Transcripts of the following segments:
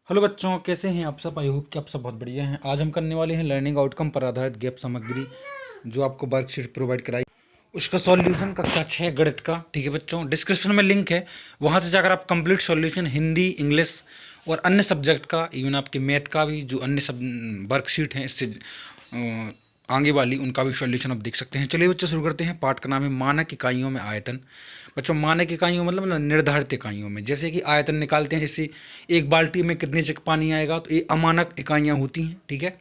Hello बच्चों, कैसे हैं आप सब। आई होप कि आप सब बहुत बढ़िया हैं। आज हम करने वाले हैं लर्निंग आउटकम पर आधारित गैप सामग्री जो आपको वर्कशीट प्रोवाइड कराई, उसका सॉल्यूशन कक्षा 6 गणित का। ठीक है बच्चों, डिस्क्रिप्शन में लिंक है, वहाँ से जाकर आप कंप्लीट सॉल्यूशन हिंदी, इंग्लिश और अन्य सब्जेक्ट का, इवन आपके मैथ का भी जो अन्य सब वर्कशीट हैं इससे आगे वाली, उनका भी सॉल्यूशन आप देख सकते हैं। चलिए बच्चों शुरू करते हैं। पाठ का नाम है मानक इकाइयों में आयतन। बच्चों मानक इकाइयों मतलब निर्धारित इकाइयों में, जैसे कि आयतन निकालते हैं, जैसे एक बाल्टी में कितने जग पानी आएगा, तो ये अमानक इकाइयाँ होती हैं। ठीक है,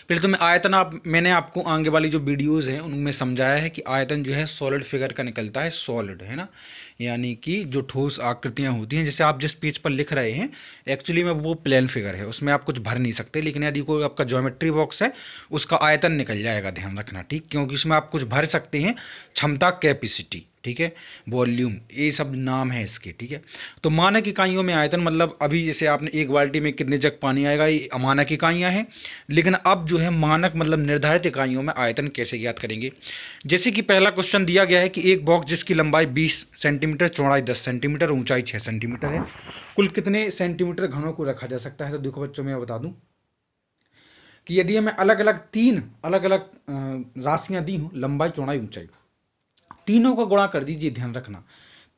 फिर तो मैं आयतन मैंने आपको आगे वाली जो वीडियोस हैं उनमें समझाया है कि आयतन जो है सॉलिड फिगर का निकलता है, सॉलिड है ना, यानी कि जो ठोस आकृतियां होती हैं। जैसे आप जिस पेज पर लिख रहे हैं एक्चुअली में वो प्लेन फिगर है, उसमें आप कुछ भर नहीं सकते, लेकिन यदि कोई आपका ज्योमेट्री बॉक्स है उसका आयतन निकल जाएगा, ध्यान रखना। ठीक, क्योंकि उसमें आप कुछ भर सकते हैं, क्षमता, कैपेसिटी, ठीक है, वॉल्यूम, ये सब नाम है इसके। ठीक है, तो मानक इकाइयों में आयतन मतलब अभी जैसे आपने एक बाल्टी में कितने जग पानी आएगा, ये अमानक इकाइयाँ हैं। लेकिन अब जो है मानक मतलब निर्धारित इकाइयों में आयतन कैसे ज्ञात करेंगे। जैसे कि पहला क्वेश्चन दिया गया है कि एक बॉक्स जिसकी लंबाई 20 सेंटीमीटर, चौड़ाई 10 सेंटीमीटर, ऊंचाई 6 सेंटीमीटर है, कुल कितने सेंटीमीटर घनों को रखा जा सकता है। तो देखो बच्चों, मैं बता दूं कि यदि हमें अलग अलग तीन अलग अलग राशियां दी हूं, लंबाई, चौड़ाई, ऊंचाई, तीनों का गुणा कर दीजिए। ध्यान रखना,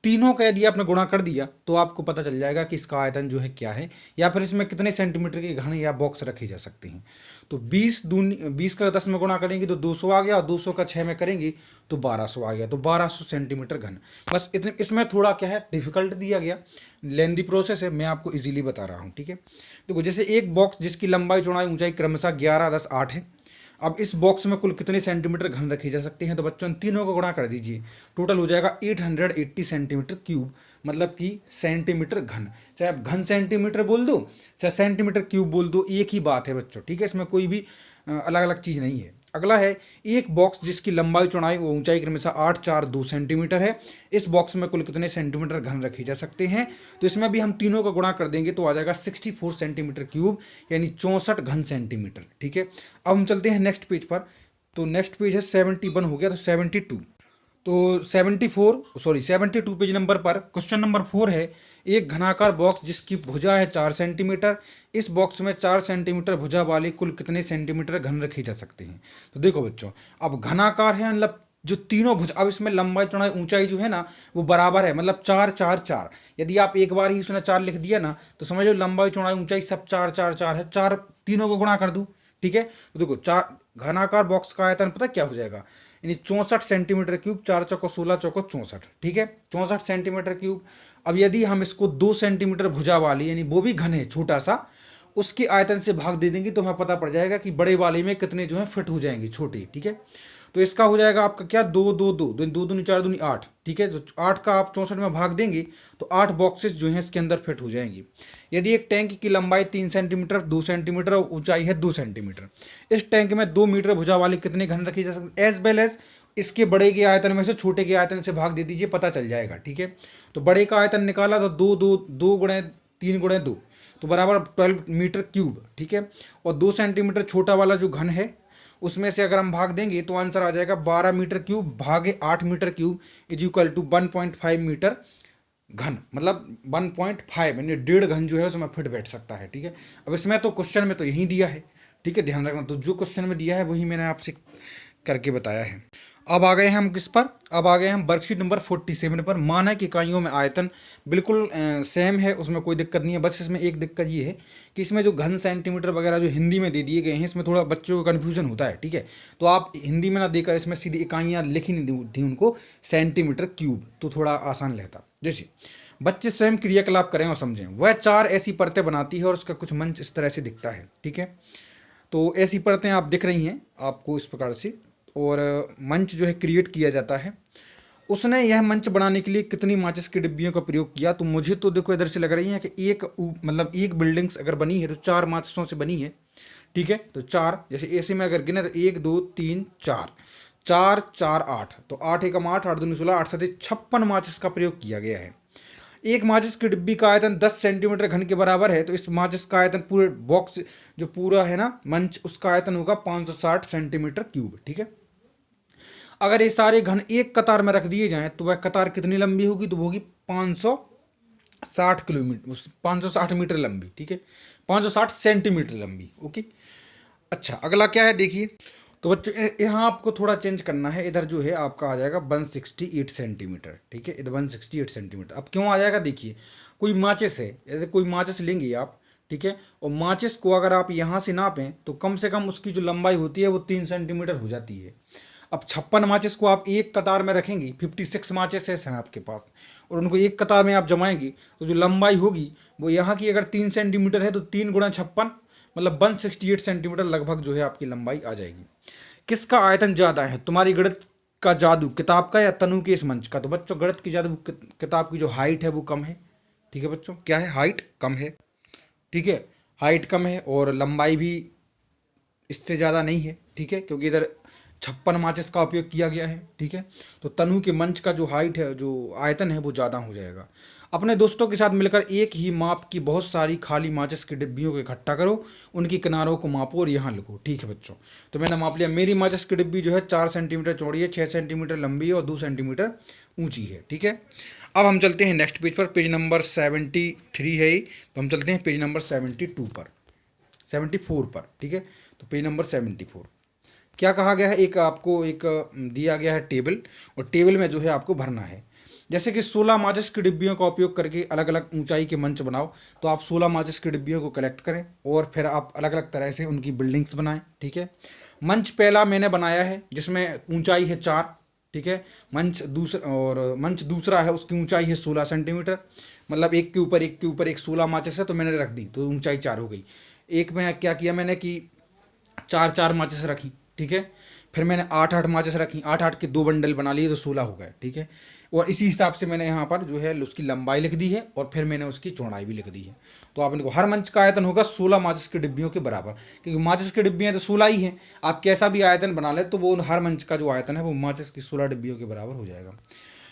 तीनों का यदि आपने गुणा कर दिया तो आपको पता चल जाएगा कि इसका आयतन जो है क्या है, या फिर इसमें कितने सेंटीमीटर के घन या बॉक्स रखे जा सकते हैं। तो 20 का 10 में गुणा करेंगे तो 200 आ गया, और 200 का 6 में करेंगे तो 1200 आ गया, तो 1200 सेंटीमीटर घन। बस इतने, इसमें थोड़ा क्या है, डिफिकल्ट दिया गया, लेंदी प्रोसेस है, मैं आपको इजीली बता रहा हूँ। ठीक है, देखो जैसे एक बॉक्स जिसकी लंबाई, चौड़ाई, ऊंचाई क्रमशः 11, 10, 8 है। अब इस बॉक्स में कुल कितने सेंटीमीटर घन रखे जा सकते हैं, तो बच्चों इन तीनों को गुणा कर दीजिए, टोटल हो जाएगा 880 सेंटीमीटर क्यूब, मतलब कि सेंटीमीटर घन। चाहे आप घन सेंटीमीटर बोल दो, चाहे सेंटीमीटर क्यूब बोल दो, एक ही बात है बच्चों। ठीक है, इसमें कोई भी अलग अलग चीज़ नहीं है। अगला है एक बॉक्स जिसकी लंबाई, चौड़ाई व ऊंचाई क्रमशः 8, 4, 2 सेंटीमीटर है, इस बॉक्स में कुल कितने सेंटीमीटर घन रखे जा सकते हैं। तो इसमें भी हम तीनों का गुणा कर देंगे तो आ जाएगा 64 सेंटीमीटर क्यूब, यानी 64 घन सेंटीमीटर। ठीक है, अब हम चलते हैं नेक्स्ट पेज पर। तो नेक्स्ट पेज है 71 हो गया, तो 72, तो 72 पेज नंबर पर क्वेश्चन नंबर 4 है, एक घनाकार बॉक्स जिसकी भुजा है 4 सेंटीमीटर, इस बॉक्स में 4 सेंटीमीटर भुजा वाले कुल कितने सेंटीमीटर घन रखे जा सकते हैं। तो देखो बच्चों, अब घनाकार है मतलब जो तीनों भुजा, अब इसमें लंबाई, चौड़ाई, ऊंचाई जो है ना वो बराबर है, मतलब 4, 4, 4। यदि आप एक बार ही उसने 4 लिख दिया ना तो समझ लो लंबाई, चौड़ाई, ऊंचाई सब 4, 4, 4 है, चार तीनों को गुणा कर दूं। ठीक है, तो देखो चार घनाकार बॉक्स का आयतन पता क्या हो जाएगा, यानी 64 सेंटीमीटर क्यूब, 4 चौको 16, चौको 64। ठीक है, 64 सेंटीमीटर क्यूब। अब यदि हम इसको 2 सेंटीमीटर भुजा वाली, यानी वो भी घन है छोटा सा, उसके आयतन से भाग दे देंगे तो हमें पता पड़ जाएगा कि बड़े वाले में कितने जो है फिट हो जाएंगे छोटे। ठीक है, तो इसका हो जाएगा आपका क्या, 2, 2, 2, 2 दूनी 4 दूनी 8। ठीक है, तो 8 का आप 64 में भाग देंगे तो 8 बॉक्सेस जो हैं इसके अंदर फिट हो जाएंगी। यदि एक टैंक की लंबाई 3 सेंटीमीटर, 2 सेंटीमीटर और ऊंचाई है 2 सेंटीमीटर, इस टैंक में 2 मीटर भुजा वाले कितने घन रखी जा सकते, एज वेल एज इसके बड़े के आयतन में से छोटे के आयतन से भाग दे दीजिए, पता चल जाएगा। ठीक है, तो बड़े का आयतन निकाला तो 2, 2, 2 गुणे 3 गुणे 2, तो बराबर 12 मीटर क्यूब। ठीक है, और 2 सेंटीमीटर छोटा वाला जो घन है उसमें से अगर हम भाग देंगे तो आंसर आ जाएगा 12 मीटर क्यूब भागे 8 metre cube is equal to 1.5 metre घन, मतलब 1.5 यानी 1.5 घन जो है उसमें फिट बैठ सकता है। ठीक है, अब इसमें तो क्वेश्चन में तो यही दिया है। ठीक है, ध्यान रखना, तो जो क्वेश्चन में दिया है वही मैंने आपसे करके बताया है। अब आ गए हम किस पर, अब आ गए हम वर्कशीट नंबर 47 पर। मानक इकाइयों में आयतन बिल्कुल सेम है, उसमें कोई दिक्कत नहीं है। बस इसमें एक दिक्कत ये है कि इसमें जो घन सेंटीमीटर वगैरह जो हिंदी में दे दिए गए हैं, इसमें थोड़ा बच्चों को कन्फ्यूजन होता है। ठीक है, तो आप हिंदी में ना देकर इसमें सीधी इकाइयाँ लिखी नहीं थी उनको, सेंटीमीटर क्यूब, तो थोड़ा आसान रहता। जैसे बच्चे स्वयं क्रियाकलाप करें और समझें, वह 4 ऐसी परतें बनाती है और उसका कुछ मंच इस तरह से दिखता है। ठीक है, तो ऐसी परतें आप दिख रही हैं आपको इस प्रकार से, और मंच जो है क्रिएट किया जाता है। उसने यह मंच बनाने के लिए कितनी माचिस की डिब्बियों का प्रयोग किया, तो मुझे तो देखो इधर से लग रही है कि मतलब एक बिल्डिंग्स अगर बनी है तो 4 माचिसों से बनी है। ठीक है, तो 4, जैसे ऐसे में अगर गिने तो 1, 2, 3, 4, 4, 4, 8, तो 8 एकम 8, 8 दूनी 16, 8 7 56 माचिस का प्रयोग किया गया है। एक माचिस की डिब्बी का आयतन 10 सेंटीमीटर घन के बराबर है, तो इस माचिस का आयतन पूरे बॉक्स जो पूरा है ना मंच, उसका आयतन होगा 560 सेंटीमीटर क्यूब। ठीक है, अगर ये सारे घन एक कतार में रख दिए जाएं तो वह कतार कितनी लंबी होगी, तो वो होगी 500 60 किलोमीटर, 560 मीटर लंबी, ठीक है, 560 सेंटीमीटर लंबी। ओके। अच्छा, अगला क्या है देखिए। तो बच्चों यहाँ आपको थोड़ा चेंज करना है, इधर जो है आपका आ जाएगा 168 सेंटीमीटर, ठीक है, इधर 168 सेंटीमीटर। अब क्यों आ जाएगा देखिए, कोई माचिस है, यदि कोई माचिस लेंगे आप, ठीक है, और माचिस को अगर आप यहाँ से नापें तो कम से कम उसकी जो लंबाई होती है वो 3 सेंटीमीटर हो जाती है। अब 56 माचिस को आप एक कतार में रखेंगे, 56 माचिस हैं आपके पास, और उनको एक कतार में आप जमाएंगे तो जो लंबाई होगी वो यहाँ की अगर 3 सेंटीमीटर है तो 3 × 56 मतलब 168 सेंटीमीटर लगभग जो है आपकी लंबाई आ जाएगी। किसका आयतन ज़्यादा है, तुम्हारी गणित का जादू किताब का या तनु के इस मंच का? तो बच्चों गणित की जादू किताब की जो हाइट है वो कम है, ठीक है बच्चों, क्या है, हाइट कम है, ठीक है, हाइट कम है और लंबाई भी इससे ज़्यादा नहीं है, ठीक है, क्योंकि इधर 56 माचिस का उपयोग किया गया है, ठीक है। तो तनु के मंच का जो हाइट है, जो आयतन है वो ज़्यादा हो जाएगा। अपने दोस्तों के साथ मिलकर एक ही माप की बहुत सारी खाली माचिस की डिब्बियों को इकट्ठा करो, उनकी किनारों को मापो और यहाँ लिखो, ठीक है बच्चों। तो मैंने माप लिया, मेरी माचिस की डिब्बी जो है 4 सेंटीमीटर चौड़ी है, 6 सेंटीमीटर लंबी है और 2 सेंटीमीटर ऊंची है, ठीक है। अब हम चलते हैं नेक्स्ट पेज पर, पेज नंबर 73 है ये, तो हम चलते हैं पेज नंबर 72 पर, 74 पर, ठीक है। तो पेज नंबर 74 क्या कहा गया है, एक आपको एक दिया गया है टेबल, और टेबल में जो है आपको भरना है। जैसे कि 16 माचिस की डिब्बियों का उपयोग करके अलग अलग ऊंचाई के मंच बनाओ, तो आप 16 माचिस की डिब्बियों को कलेक्ट करें और फिर आप अलग अलग तरह से उनकी बिल्डिंग्स बनाएं, ठीक है। मंच पहला मैंने बनाया है जिसमें ऊंचाई है 4, ठीक है। मंच दूसरा है, उसकी ऊंचाई है 16 सेंटीमीटर, मतलब एक के ऊपर एक के ऊपर एक 16 माचिस है तो मैंने रख दी तो ऊंचाई 4 हो गई। एक में क्या किया मैंने कि 4 4 माचिस रखी, ठीक है, फिर मैंने 8 8 माचिस रखी, 8 8 के 2 बंडल बना लिए तो 16 हो गए, ठीक है। और इसी हिसाब से मैंने यहाँ पर जो है उसकी लंबाई लिख दी है और फिर मैंने उसकी चौड़ाई भी लिख दी है। तो आपने को हर मंच का आयतन होगा 16 माचिस की डिब्बियों के बराबर, क्योंकि माचिस की डिब्बियाँ तो 16 ही हैं, आप कैसा भी आयतन बना ले तो वो हर मंच का जो आयतन है वो माचिस की 16 डिब्बियों के बराबर हो जाएगा।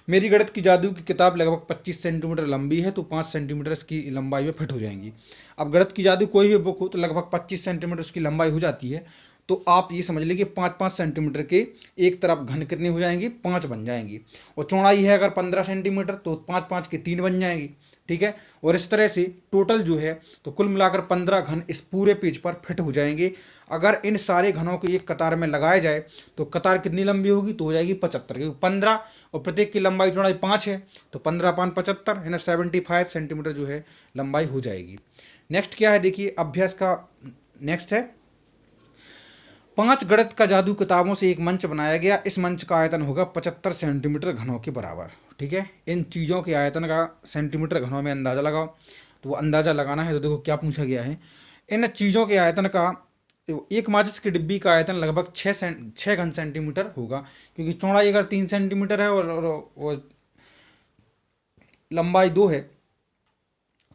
मेरी गणित की जादू की किताब लगभग 25 सेंटीमीटर लंबी है तो 5 सेंटीमीटर इसकी लंबाई में फिट हो जाएंगी। अब गणित की जादू कोई भी बुक हो तो लगभग 25 सेंटीमीटर उसकी लंबाई हो जाती है, तो आप ये समझ लीजिए 5 5 सेंटीमीटर के एक तरफ घन कितनी हो जाएंगी, 5 बन जाएंगी, और चौड़ाई है अगर 15 सेंटीमीटर तो 5 5 के 3 बन जाएंगी, ठीक है। और इस तरह से टोटल जो है तो कुल मिलाकर 15 घन इस पूरे पेज पर फिट हो जाएंगे। अगर इन सारे घनों को एक कतार में लगाया जाए तो कतार कितनी लंबी होगी, तो हो जाएगी 75, क्योंकि 15 और प्रत्येक की लंबाई चौड़ाई 5 है, तो 15 5 75 है ना, 75 सेंटीमीटर जो है लंबाई हो जाएगी। नेक्स्ट क्या है देखिए, अभ्यास का नेक्स्ट है 5 गणित का जादू किताबों से एक मंच बनाया गया, इस मंच का आयतन होगा 75 सेंटीमीटर घनों के बराबर, ठीक है। इन चीज़ों के आयतन का सेंटीमीटर घनों में अंदाज़ा लगाओ, तो वो अंदाज़ा लगाना है तो देखो क्या पूछा गया है, इन चीज़ों के आयतन का, एक माचिस की डिब्बी का आयतन लगभग 6 घन सेंटीमीटर होगा, क्योंकि चौड़ाई अगर 3 सेंटीमीटर है और लंबाई 2 है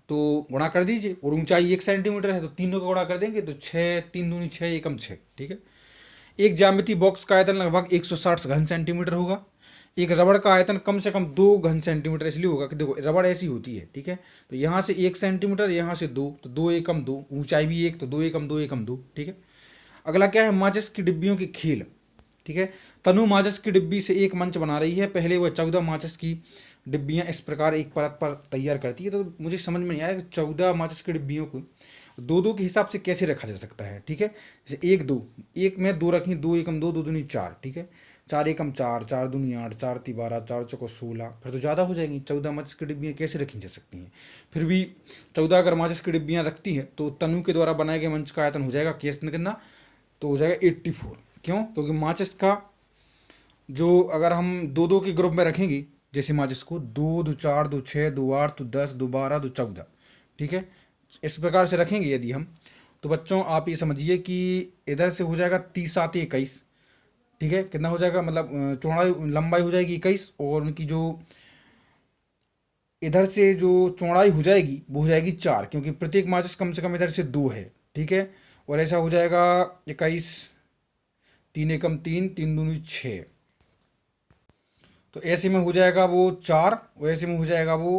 तो गुणा कर दीजिए, और ऊंचाई 1 सेंटीमीटर है तो तीनों का गुणा कर देंगे तो 6 3 दूनी 6 एकम 6, ठीक है। एक ज्यामिति बॉक्स का आयतन लगभग 160 घन सेंटीमीटर होगा। एक रबड़ का आयतन कम से कम 2 घन सेंटीमीटर इसलिए होगा कि देखो रबड़ ऐसी होती है, ठीक है, तो यहाँ से 1 सेंटीमीटर, यहाँ से 2 तो 2 एकम 2, ऊंचाई भी 1 तो 2 एकम 2 एकम 2, ठीक है। अगला क्या है, माचिस की डिब्बियों की खेल, ठीक है। तनु माचिस की डिब्बी से एक मंच बना रही है, पहले वह 14 माचिस की डिब्बियाँ इस प्रकार एक परत पर तैयार करती है। तो मुझे समझ में नहीं आया कि 14 माचिस की डिब्बियों को 2 2 के हिसाब से कैसे रखा जा सकता है, ठीक है। जैसे 1 2, एक में 2 रखी, 2 एकम 2 2 दूनी 4, ठीक है, 4 एकम 4 4 दूनी 8 4 ती 12 4 चौको 16, फिर तो ज़्यादा हो जाएंगी। 14 माचिस की डिब्बियाँ कैसे रखी जा सकती हैं, फिर भी 14 अगर माचिस की डिब्बियाँ रखती हैं तो तनु के द्वारा बनाए गए मंच का आयतन हो जाएगा कैसे कितना, तो हो जाएगा 84। क्यों, क्योंकि माचिस का जो अगर हम 2 2 के ग्रुप में रखेंगे, जैसे माचिस को 2 2 4 2 6 2 8 2 10 2 12 2 14, ठीक है, इस प्रकार से रखेंगे यदि हम, तो बच्चों आप ये समझिए कि इधर से हो जाएगा 30 7 21, ठीक है, कितना हो जाएगा, मतलब चौड़ाई लंबाई हो जाएगी 21, और उनकी जो इधर से जो चौड़ाई हो जाएगी वो हो जाएगी 4, क्योंकि प्रत्येक माचिस कम से कम इधर से 2 है, ठीक है। और ऐसा हो जाएगा 21 3 एकम 3 3 दूनी 6, तो ऐसे में हो जाएगा वो 4, और ऐसे में हो जाएगा वो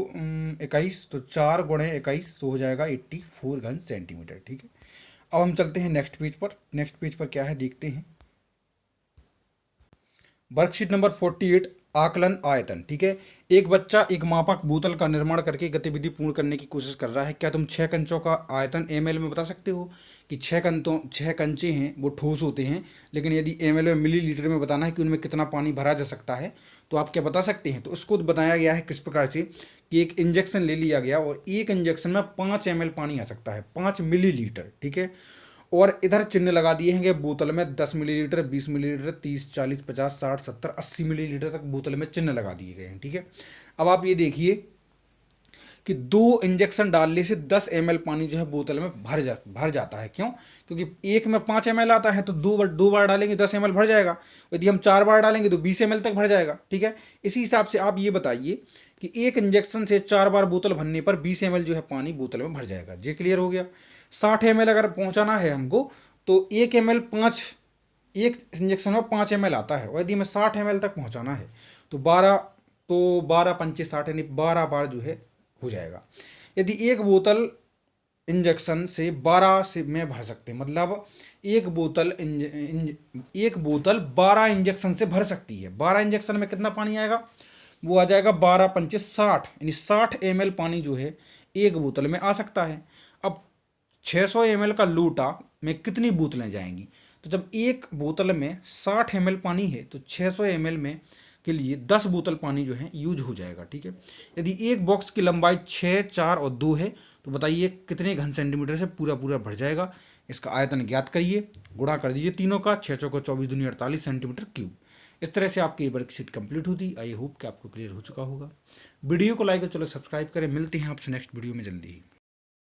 21, तो 4 गुणे 21 तो हो जाएगा 84 घन सेंटीमीटर, ठीक है। अब हम चलते हैं नेक्स्ट पेज पर, नेक्स्ट पेज पर क्या है देखते हैं। वर्कशीट नंबर 48 आकलन आयतन। ठीक है, एक बच्चा एक मापक बोतल का निर्माण करके गतिविधि पूर्ण करने की कोशिश कर रहा है। क्या तुम 6 कंचों का आयतन ml में बता सकते हो? कि 6 कंचे हैं वो ठोस होते हैं, लेकिन यदि ml में मिलीलीटर में बताना है कि उनमें कितना पानी भरा जा सकता है, तो आप क्या बता सकते हैं? तो उसको बताया गया है किस प्रकार से कि एक इंजेक्शन ले लिया गया और एक इंजेक्शन में 5 ml पानी आ सकता है, 5 मिलीलीटर। ठीक है, और इधर चिन्ह लगा दिए हैं कि बोतल में 10 मिलीलीटर, 20 मिलीलीटर, 30, 40, 50, 60, 70, 80 मिलीलीटर तक बोतल में चिन्ह लगा दिए गए हैं। ठीक है, अब आप ये देखिए कि 2 इंजेक्शन डालने से 10 ml पानी जो है बोतल में भर जाता है। क्यों? क्योंकि एक में 5 ml आता है, तो दो बार डालेंगे 10 ml भर जाएगा। यदि हम 4 बार डालेंगे तो 20 ml तक भर जाएगा। ठीक है, इसी हिसाब से आप ये बताइए कि एक इंजेक्शन से 4 बार बोतल भरने पर 20 ml जो है पानी बोतल में भर जाएगा। ये क्लियर हो गया। 60 ml अगर पहुंचाना है हमको, तो 1 ml 5, एक इंजेक्शन में 5 ml आता है, और यदि हमें 60 ml तक पहुंचाना है तो 12 पंचे 60 यानी 12 बार जो है हो जाएगा। यदि एक बोतल इंजेक्शन से 12 से में भर सकते हैं, मतलब एक बोतल 12 इंजेक्शन से भर सकती है। 12 इंजेक्शन में कितना पानी आएगा? वो आ जाएगा 12 पंचे 60, यानी 60 ml पानी जो है एक बोतल में आ सकता है। अब 600 ml का लोटा में कितनी बोतलें जाएंगी? तो जब एक बोतल में 60 ml पानी है तो 600 ml में के लिए 10 बोतल पानी जो है यूज हो जाएगा। ठीक है, यदि एक बॉक्स की लंबाई 6, 4 और 2 है तो बताइए कितने घन सेंटीमीटर से पूरा भर जाएगा? इसका आयतन ज्ञात करिए, गुणा कर दीजिए तीनों का, 6 चौको 24 दूनी 48 सेंटीमीटर क्यूब। इस तरह से आपकी ये वर्कशीट कंप्लीट होती। आई होप कि आपको क्लियर हो चुका होगा। वीडियो को लाइक और चलो सब्सक्राइब करें। मिलते हैं आपसे नेक्स्ट वीडियो में जल्दी ही।